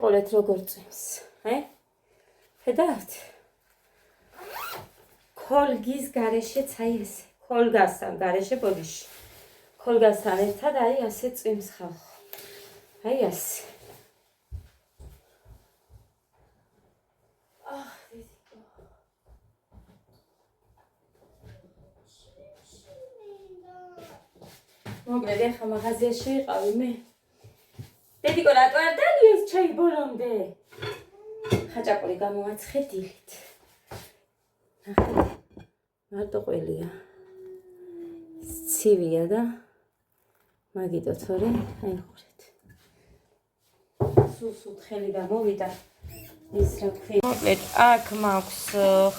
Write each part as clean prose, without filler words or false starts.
ყოლეთ როგორ წვიმს, ხედავთ? ქოლგის გარეშეც აი ესე, ქოლგასთან გარეშე ბოდიში. ქოლგასთან ერთად აი ასე წვიმს ხალხო. აი ასე. მოკლედ ახლა მაღაზიაში ვიყავი მე. დედიკო რატო არ დალიოს ჩაი ბოლომდე? ხაჭაპური გამოვაცხე დილით. ნახეთ, მარტო ყველია. ცივია და მაგიტო თორე აი ხურეთ. სულ ხელი გამოვიდა. ის რა ქვია? მოკლედ აქ მაქვს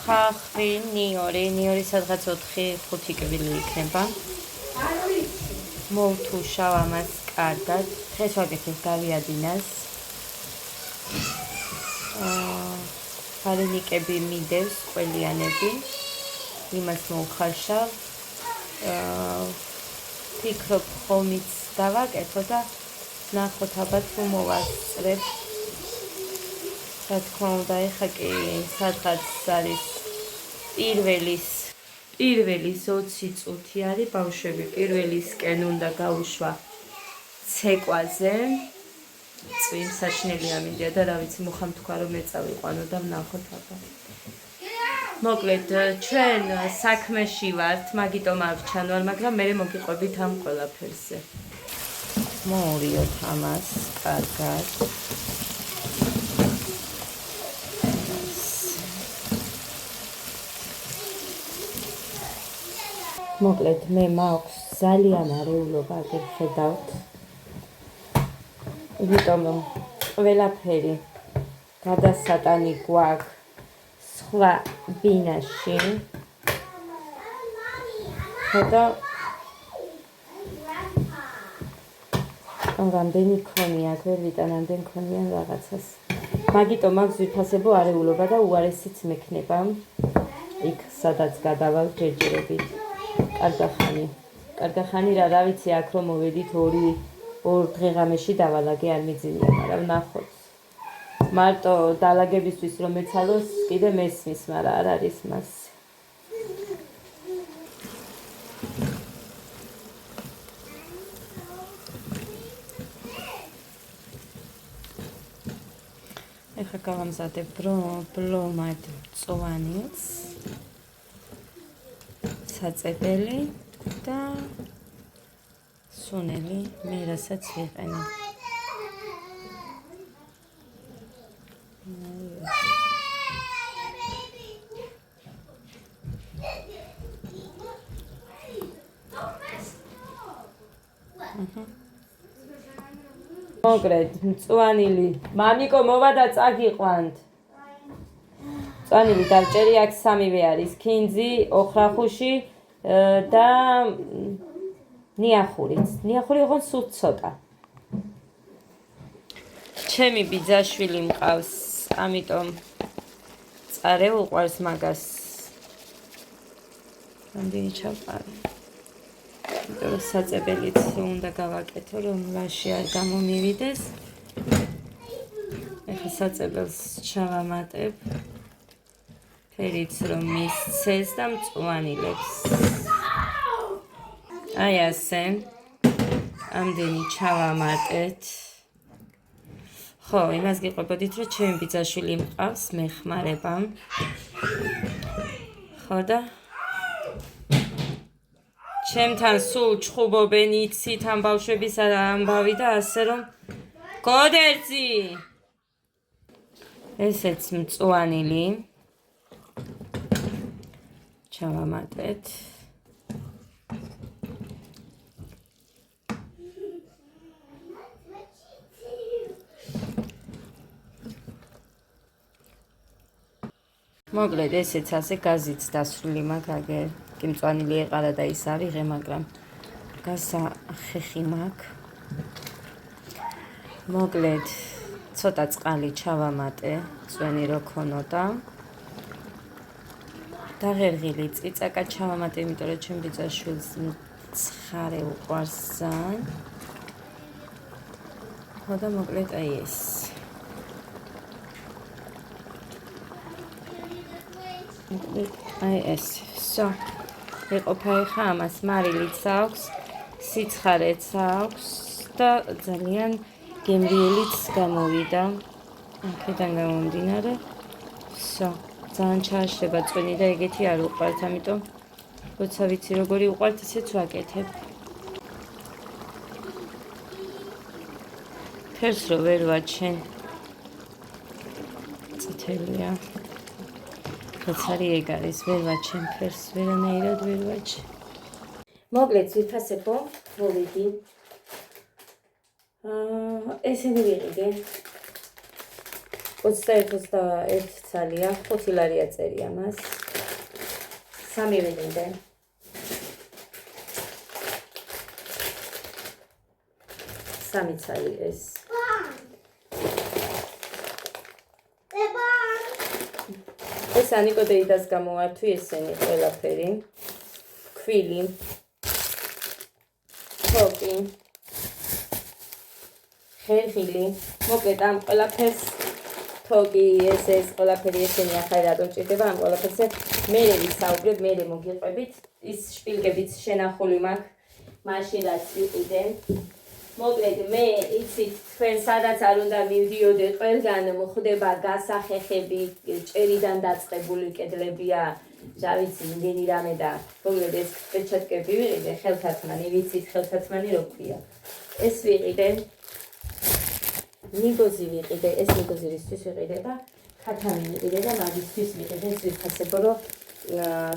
ხახვი, ნიორი სადღაც 4-5 კვილი იქნება. მოვთუშავ ამას კარგად. დღეს ვაკეთებ გავიადინას. ფარინიკები მიდევს, ყველიანები. იმას მოვხარშავ. ფიქრობ ხომიც დავაკეთო და ნახოთ ალბათ თუ მოვასწრებ. რა თქმა უნდა, ეხა კი სადღაც არის პირველის 20 წუთი არის ბავშვები. პირველისკენ უნდა გაუშვა ცეკვაზე. წვიმს საჩნელია მინდია და რა ვიცი მუხამ თქვა რომ ეწავიყვანო და ვნახოთ ალბათ. მოკლედ ჩვენ საქმეში ვართ, მაგიტომ არ ვჩანვარ, მაგრამ მე მოგიყვებით ამ ყველაფერზე. მოვურიოთ ამას კარგად. მოკლედ მე მაქვს ძალიან არეულობა, აგერ ხედავთ. იმიტომ რომ ყველაფერი გადასატანი გვაქვს სხვა ბინაში. და რამდენი ქონია, ვერ ვიტანამდე ქონიან რაღაცას. მაგიტომ მაქვს ვიფასებო არეულობა და უარესიც მექნება. იქ სადაც გადავალ ჯერჯერობით. კარგა ხანი რა ვიცი, აქ რომ მოვედით ორ დღეღამეში დავალაგე არ მიძინია, მაგრამ ნახოთ. მარტო დალაგებისთვის რომ ეცალოს, კიდე მესმის, მაგრამ არ არის მასე. ეხლა გავამზადებ ბლომად მწვანილს, საწებელი და სუნელი მე რასაც ვიყენებ. მოკლედ მწვანილი მამიკო მოვა და წაგიყვანთ. მწვანილი დავჭერი, აქ სამივე არის, ქინძი, ოხრახუში და ნიახურიც. ნიახური ოღონდ სულ ცოტა. ჩემი ბიძაშვილი მყავს, ამიტომ წარე უყვარს მაგას. რამდენი ჩავყარე. იმიტომ რომ საწებელიც უნდა გავაკეთო, რომ ლაში არ გამომივიდეს. ეხლა საწებელს ჩავამატებ. ფერიც რომ მისცეს და მწვანილებს. აი ასე. ამდენი ჩავამატეთ. ხო, იმას გიყვებოდით, რომ ჩემი ბიძაშვილი მყავს, მეხმარება. ხო და ჩემთან სულ ჩხუბობენ, იცით ამ ბავშვებისა და ამბავი და ასე რომ გოდერძი. ესეც მწვანილი. ჩავამატეთ. მოკლედ ესეც ასე გაზიც დასრული მაქვს, აგერ კი მწვანილი ეყარა და ის ავიღე, მაგრამ გასახეხი მაქვს. მოკლედ ცოტა წყალი ჩავამატე, წვენი რო ქონოდა. დაღერღილი წიწაკა ჩავამატე, იმიტომ რომ ჩემ ბიძაშვილს ცხარე უყვარს ძალიან. ხო და მოკლედ აი ეს. აი ეს. Всё. ეყოფა ეხა ამას მარილიც აქვს, სიცხარეც აქვს და ძალიან გემრიელიც გამოვიდა. აქედან გამომდინარე. Всё. ძალიან ჩააშლება წვენი და ეგეთი არ უყვართ, ამიტომ როცა ვიცი როგორი უყვართ, ისეც ვაკეთებ. ფერს რო ვერ ვაჩენ. წითელია. რაც არის ეგ არის, ვერ ვაჩენ ფერს, ვერანაირად ვერ ვაჩენ. მოკლედ ვიფასებო, მოვიდი. ესენი ვიყიდე. 21 ცალია, 5 ლარი აწერია მას. 3 ვიყიდე. სამი ცალი ეს. ეს ანიკოდეიდას გამოვართვი ესენი ყველაფერი. ქვილი. თოკი. ხერხილი. მოკლედ ამ ყველაფერს თოკი ეს ყველაფერი ესენი ახლა რატომ ჭირდება ამ ყველაფერზე მე ვისაუბრებ, მე მოგიყვებით. ის შპილკებიც შენახული მაქვს. მაშინ რაც ვიყიდე. მოკლედ მე იცით თქვენ სადაც არ უნდა მივდიოდე ყველგან მოხდება გასახეხები, ჭერიდან დაწყებული კედლებია, რა ვიცი, იმდენი რამე და მოკლედ ეს პეჩატკები ვიყიდე ხელთათმანი, ვიცით ხელთათმანი რო ქვია. ეს ვიყიდე. ნიგოზი ვიყიდე, ეს ნიგოზი რისთვის ვიყიდე და ქათამი ვიყიდე და მაგისთვის ვიყიდე, ეს ვიფასებო რომ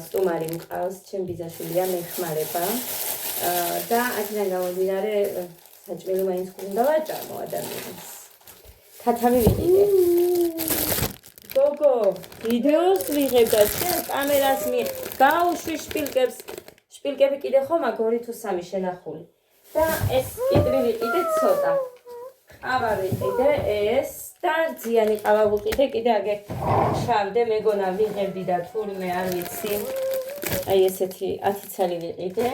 სტუმარი მყავს, ჩემ ბიძაშვილია, მეხმარება და აქედან გამომდინარე საჭმელი მაინც უნდა ვაჭამო ადამიანს. ქათამი ვიყიდე. გოგო, ვიდეოს ვიღებ და შენ კამერას გაუშვი შპილკებს. შპილკები კიდე ხომ აქ 2 თუ 3 შენახული. და ეს კიდევ ვიყიდე ცოტა. ყავა ვიყიდე ეს და ძიანი ყავა ვიყიდე კიდე აგე შავდე მეგონა ვიღებდი და თურმე არ ვიცი. აი ესეთი 10 ცალი ვიყიდე.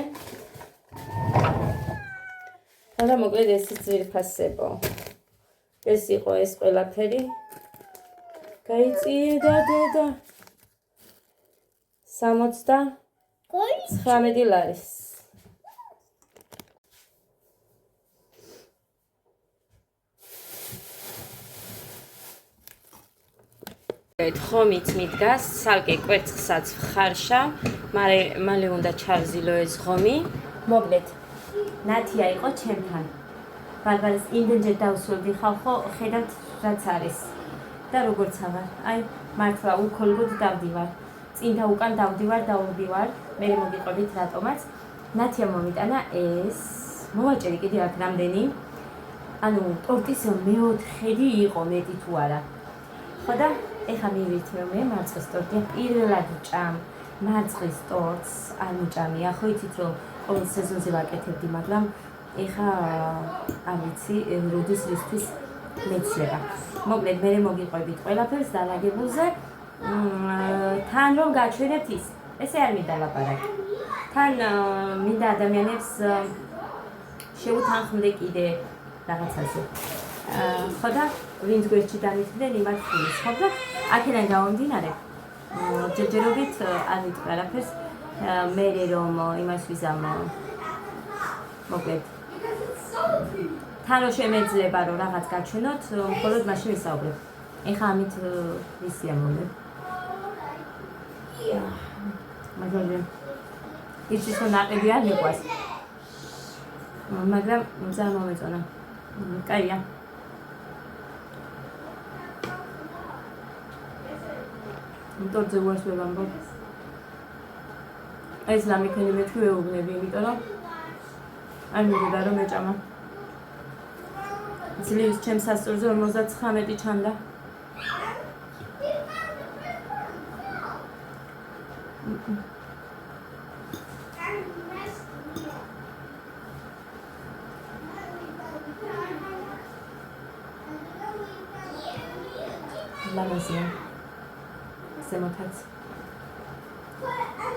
და მოკლედ ესეც ვიფასებო. ეს იყო ეს ყველაფერი. გაიწიე და დედა. 79 ლარის. ხომით მიდგას, სალკე კვერცხსაც ხარშა, მალე უნდა ჩავზილო ეს ხომი. მოკლედ ნათია იყო ჩემთან. ბარბარეს იმდენჯერ დავსვევდი ხალხო, ხედავთ რაც არის. და როგორც ავარ, აი მართლა უქოლგოდ დავდივარ. წინ და უკან დავდივარ, მე მოგიყვებით რატომაც. ნათია მომიტანა ეს. მოვაჭერი კიდე აქ რამდენი. ანუ ტორტის მეოთხედი იყო მეტი თუ არა. ხო და ეხა მივირთმევ მე მარწყვის ტორტი. პირველად ჭამ მარწყვის ტორტს არ მიჭამია. ხო იცით რომ ყოველ სეზონზე ვაკეთებდი, მაგრამ ეხა არ ვიცი როდის რისთვის მეცლება. მოკლედ მე მოგიყვებით ყველაფერს დალაგებულზე. თან რომ გაჩვენებთ ის. ესე არ მინდა ლაპარაკი. თან მინდა ადამიანებს შეუთანხმდე კიდე რაღაცაზე. ხო და ვინც გვერდში დამითმდნენ იმათ ხულის. ხო და აქედან გამომდინარე ჯერჯერობით არ ვიტყვი არაფერს. მე რომ იმას ვიზამ მოკლედ თან რომ შემეძლება რომ რაღაც გაჩვენოთ, მხოლოდ მაშინ ვისაუბრებ. ეხა ამით ვისია მომე. მაგრამ იცის რომ ნაყიდი არ მიყვას. მაგრამ ძალიან მომეწონა. კაია. ტორტზე უარს ვერ ვამბობ. ეს ლამიქენი მეთქი ვეუბნები, იმიტომ რომ არ მიგოდა რომ მეჭამა. ძლივს ჩემს სასწორზე 59 ჩანდა. ლამაზია. ზემოთაც.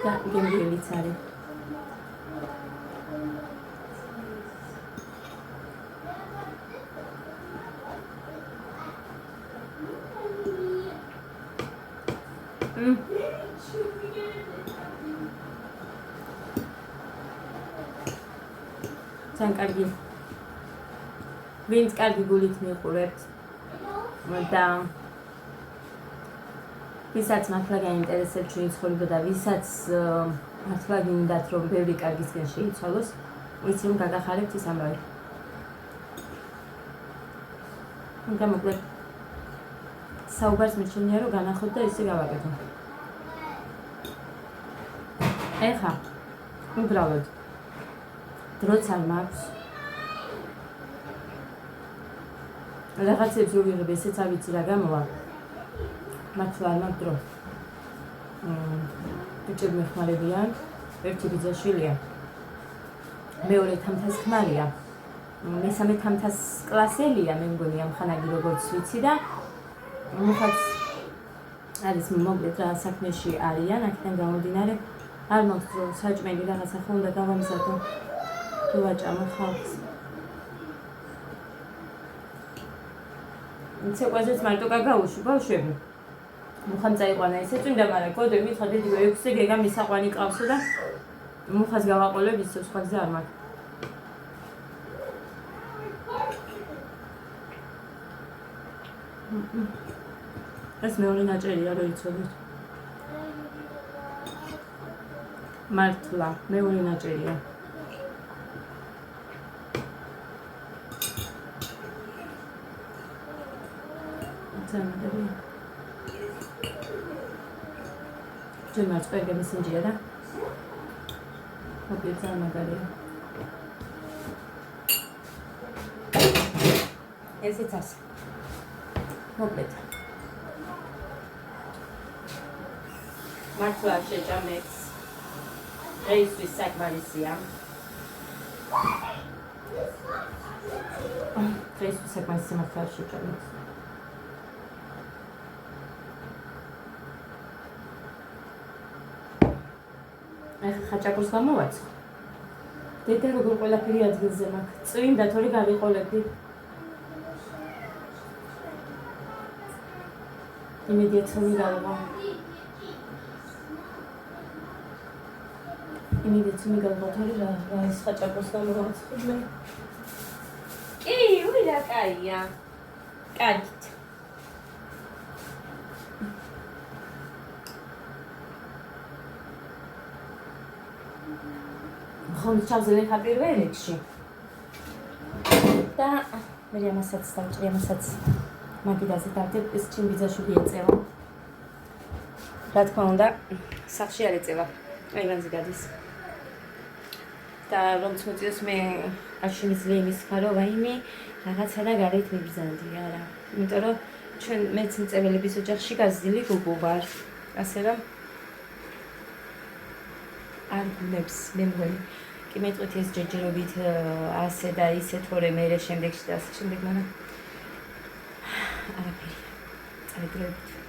და გემრიელიც არის. ძალიან კარგი. ვინც კარგი გულით მიყურებთ და ვისაც მართლა გაინტერესებს ჩვენი ცხოვრება და ვისაც მართლა გინდათ რომ ბევრი კარგისკენ შეიცვალოს, ვიცი რომ გაგახარებთ ის ამბავი. მოკლედ საუბარს მიჩნია რომ განახოთ და ისე გავაკეთო. ეხა უბრალოდ დროც არ მაქვს რაღაცებს რო ვიღებ, ესეც არ ვიცი რა გამოვა. მართლა არ მაქვს დრო. ბიჭები მეხმარებიან, ერთი ბიძაშვილია. მეორე თამთასქმარია. მესამე თამთას კლასელია, მე მგონი ამ ხანაგი როგორც ვიცი და მოხაც არის მოკლედ რა საქმეში არიან, აქედან გამომდინარე არ მაქვს დრო საჭმელი რაღაცა ხო უნდა გავამზადო. თუ ვაჭამო ხალხს. ცეკვაზეც მარტო გაგაუშვი ბავშვები. მუხამ წაიყვანა ესე წმინდა, მაგრამ გოდე მითხარ დიდი 6-ზე გეგა მისაყვანი ყავსო და მუხას გავაყოლებ ისე სხვა გზა არ მაქვს. ეს მეორე ნაჭერია რო იცოდეთ. მართლა მეორე ნაჭერია. ჯერ მარწყერგები სინჯია და მოკლედ ძალიან მაგარია. ესეც ასე. მოკლედ. მართლა შეჭამეთ. დღეისთვის საკმარისია. დღეისთვის საკმარისია მართლა შეჭამეთ. ხაჭაპურს გამოვაცხო. დედა როგორ ყველაფერი ადგილზე მაქვს. წვიმდა თორე გავიყოლებდი. იმედია ცომი გავვა. იმედია ცომი გავვა თორე რა ის ხაჭაპურს გამოვაცხო მე. კი, უი რა კაია. კარგით. ხომ ჩავზელე ხა პირველ რიგში. და მე ამასაც დავჭრი, ამასაც მაგიდაზე დავდებ, ეს ჩემი ბიძაშვილი ეწევა. რა თქმა უნდა, სახში არ ეწევა. აიგანზე გადის. და რომ წმოწიოს მე აშინის ლემის ხარო ვაიმე რაღაცა და გარეთ მიბრძანდი არა. იმიტომ რომ ჩვენ მეც მწებელების ოჯახში გაზრდილი გოგო ვარ. ასე რომ არ გუნებს მე მგონი. კი მეტყვით ეს ჯერჯერობით ასე და ისე თორე მე შემდეგში და ასე შემდეგ, მაგრამ არაფერი. წაიგროვებთ.